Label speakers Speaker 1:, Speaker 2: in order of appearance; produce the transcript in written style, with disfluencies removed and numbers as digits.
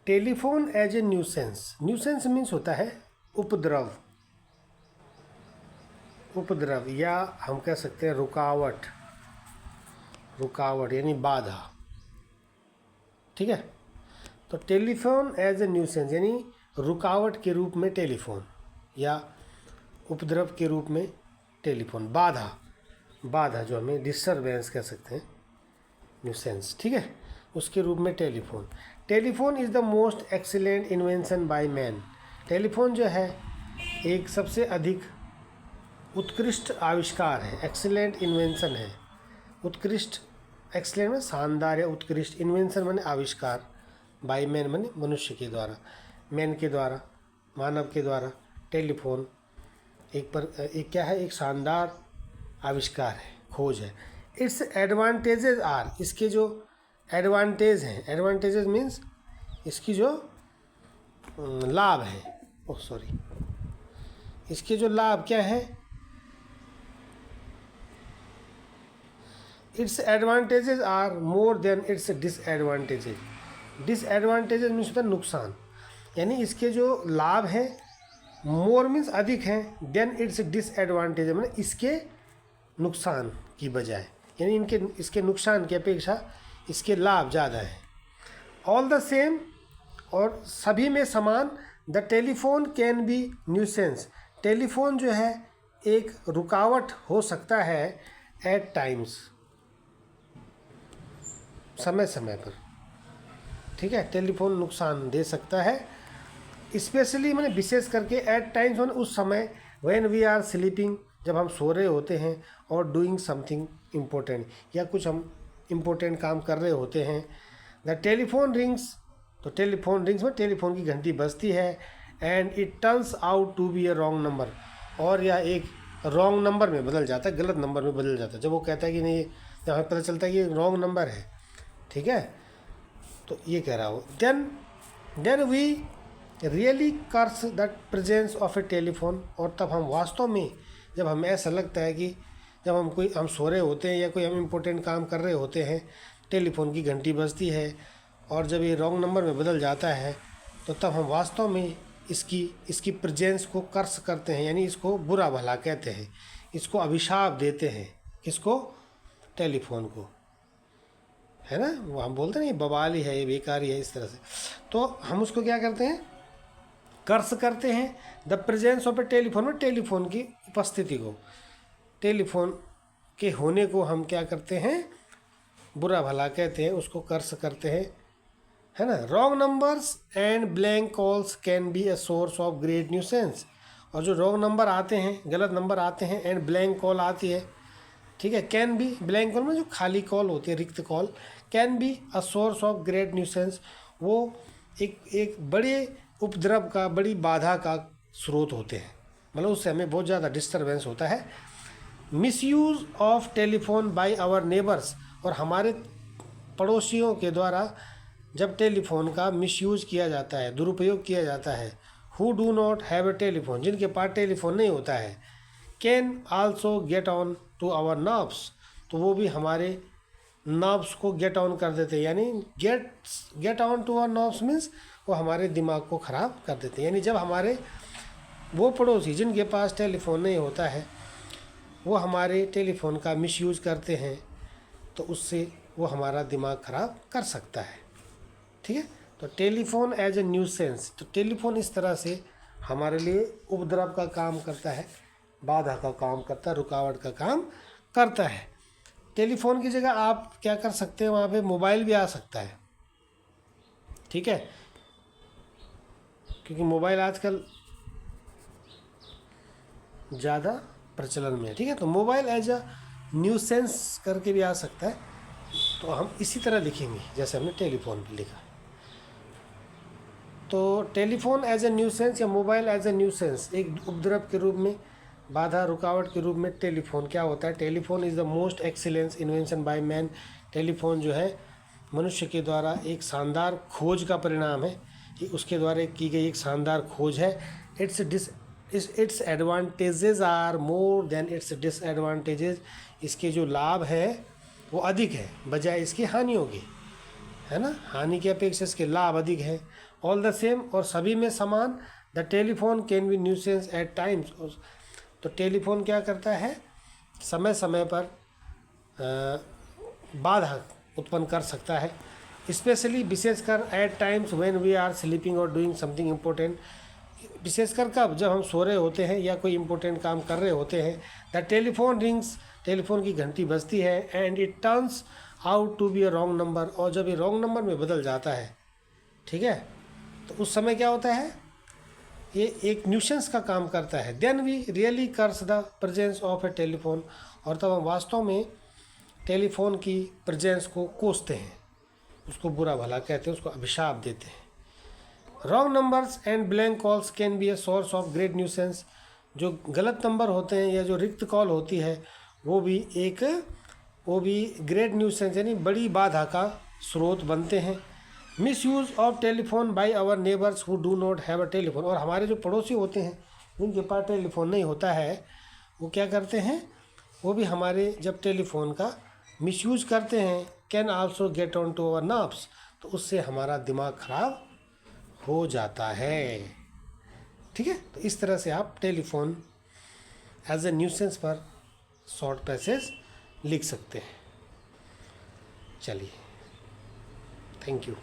Speaker 1: Telephone as a nuisance, nuisance means होता है उपद्रव, उपद्रव या हम कह सकते हैं रुकावट, रुकावट यानी बाधा। ठीक है, तो टेलीफोन एज ए न्यूसेंस यानी रुकावट के रूप में टेलीफोन या उपद्रव के रूप में टेलीफोन, बाधा, बाधा जो हमें डिस्टरबेंस कह सकते हैं, न्यूसेंस। ठीक है, उसके रूप में telephone. Telephone is the most excellent invention by man. Telephone जो है एक सबसे अधिक उत्कृष्ट आविष्कार है, एक्सीलेंट इन्वेंशन है, उत्कृष्ट, एक्सीलेंट में शानदार या उत्कृष्ट, इन्वेंशन माने आविष्कार, बाय मैन माने मनुष्य के द्वारा, मैन के द्वारा, मानव के द्वारा। टेलीफोन एक क्या है, एक शानदार आविष्कार है, खोज है। इट्स एडवांटेजेस आर, इसके जो एडवांटेज हैं, एडवांटेजेस मीन्स इसकी जो लाभ है, ओह सॉरी, इसके जो लाभ क्या है, its advantages are more than its disadvantages. Disadvantages means होता है नुकसान, यानी इसके जो लाभ हैं मोर मीन्स अधिक हैं, देन इट्स डिसएडवांटेज मतलब इसके नुकसान की बजाय, यानी इसके नुकसान की अपेक्षा इसके लाभ ज़्यादा हैं। ऑल द सेम, और सभी में समान, the telephone can be nuisance, telephone जो है एक रुकावट हो सकता है एट टाइम्स, समय समय पर। ठीक है, टेलीफोन नुकसान दे सकता है, स्पेशली मैंने विशेष करके एट टाइम्स मैंने उस समय, व्हेन वी आर स्लीपिंग, जब हम सो रहे होते हैं, और डूइंग समथिंग इम्पोर्टेंट, या कुछ हम इम्पोर्टेंट काम कर रहे होते हैं। द टेलीफोन रिंग्स, तो टेलीफोन रिंग्स में टेलीफोन की घंटी बजती है, and it turns out to be a wrong number, और यह एक रॉन्ग नंबर में बदल जाता है, गलत नंबर में बदल जाता है। जब वो कहता है कि नहीं, जब हमें पता चलता है कि ये रॉन्ग नंबर है, ठीक है, तो ये कह रहा हो, then we really curse the presence of a telephone, और तब हम वास्तव में, जब हमें ऐसा लगता है कि जब हम सो रहे होते हैं या कोई हम इम्पोर्टेंट काम कर रहे होते हैं, टेलीफोन की घंटी बजती है, और जब ये रॉन्ग नंबर में बदल जाता है, तो तब हम वास्तव में इसकी प्रेजेंस को कर्स करते हैं, यानी इसको बुरा भला कहते हैं, इसको अभिशाप देते हैं। किसको? टेलीफोन को, है ना, वो हम बोलते हैं ये बवाली है, ये बेकारी है, इस तरह से। तो हम उसको क्या करते हैं, कर्स करते हैं, the presence of a telephone, में टेलीफोन की उपस्थिति को, टेलीफोन के होने को हम क्या करते हैं, बुरा भला कहते हैं, उसको कर्स करते हैं, है ना। Wrong numbers and blank calls can be a source of great nuisance, और जो रॉन्ग नंबर आते हैं, गलत नंबर आते हैं, एंड ब्लैंक कॉल आती है, ठीक है, कैन बी, ब्लैंक कॉल में जो खाली कॉल होती है, रिक्त call, can be a source of great nuisance, वो एक बड़े उपद्रव का, बड़ी बाधा का स्रोत होते हैं, मतलब उससे हमें बहुत ज़्यादा डिस्टर्बेंस होता है। Misuse of telephone by our neighbours, और हमारे पड़ोसियों के द्वारा जब टेलीफोन का मिसयूज़ किया जाता है, दुरुपयोग किया जाता है, who do not have a telephone, जिनके पास टेलीफोन नहीं होता है, can also get on to our nerves, तो वो भी हमारे नर्व्स को गेट ऑन कर देते हैं, यानी get on to our nerves means वो हमारे दिमाग को ख़राब कर देते हैं। यानी जब हमारे वो पड़ोसी जिनके पास टेलीफोन नहीं होता है, वो हमारे टेलीफोन का मिसयूज़ करते हैं, तो उससे वो हमारा दिमाग ख़राब कर सकता है। ठीक है, तो टेलीफोन एज ए न्यूसेंस, तो टेलीफोन इस तरह से हमारे लिए उपद्रव का काम करता है, बाधा का काम करता है, रुकावट का काम करता है। टेलीफोन की जगह आप क्या कर सकते हैं, वहाँ पे मोबाइल भी आ सकता है, ठीक है, क्योंकि मोबाइल आजकल ज़्यादा प्रचलन में है। ठीक है, तो मोबाइल एज अ न्यूसेंस करके भी आ सकता है, तो हम इसी तरह लिखेंगे जैसे हमने टेलीफोन पर लिखा। तो टेलीफोन एज ए न्यूसेंस या मोबाइल एज ए न्यूसेंस, एक उपद्रव के रूप में, बाधा रुकावट के रूप में टेलीफोन क्या होता है। Telephone is the most excellence invention by man, telephone जो है मनुष्य के द्वारा एक शानदार खोज का परिणाम है, कि उसके द्वारा की गई एक शानदार खोज है। Its advantages are more than its disadvantages, इसके जो लाभ हैं वो अधिक है बजाय इसकी हानियों के, है ना, हानि की अपेक्षा इसके लाभ अधिक है। ऑल द सेम, और सभी में समान, the telephone can be nuisance at times. तो टेलीफोन क्या करता है, समय समय पर बाधा उत्पन्न कर सकता है, स्पेशली विशेषकर at times when we are sleeping और डूइंग समथिंग इम्पोर्टेंट। विशेषकर कब, जब हम सो रहे होते हैं या कोई इम्पोर्टेंट काम कर रहे होते हैं। द टेलीफोन रिंग्स, टेलीफोन की घंटी बजती है, and it turns out to be a wrong number, और जब ये रॉन्ग नंबर में बदल जाता है, ठीक है, तो उस समय क्या होता है, ये एक न्यूसेंस का काम करता है। Then we really curse the presence of a telephone, और तब हम वास्तव में टेलीफोन की प्रेजेंस को कोसते हैं, उसको बुरा भला कहते हैं, उसको अभिशाप देते हैं। Wrong numbers and blank calls can be a source of great nuisance. जो गलत नंबर होते हैं या जो रिक्त कॉल होती है, वो भी ग्रेट न्यूसेंस यानी बड़ी बाधा का स्रोत बनते हैं। Misuse of telephone by our neighbours who do not have a telephone, और हमारे जो पड़ोसी होते हैं जिनके पास टेलीफोन नहीं होता है, वो क्या करते हैं, वो भी हमारे जब टेलीफोन का मिसयूज करते हैं। Can also get on to our nerves, तो उससे हमारा दिमाग खराब हो जाता है। ठीक है, तो इस तरह से आप टेलीफोन एज ए न्यूसेंस पर शॉर्ट पैसेज लिख सकते हैं। चलिए, थैंक यू।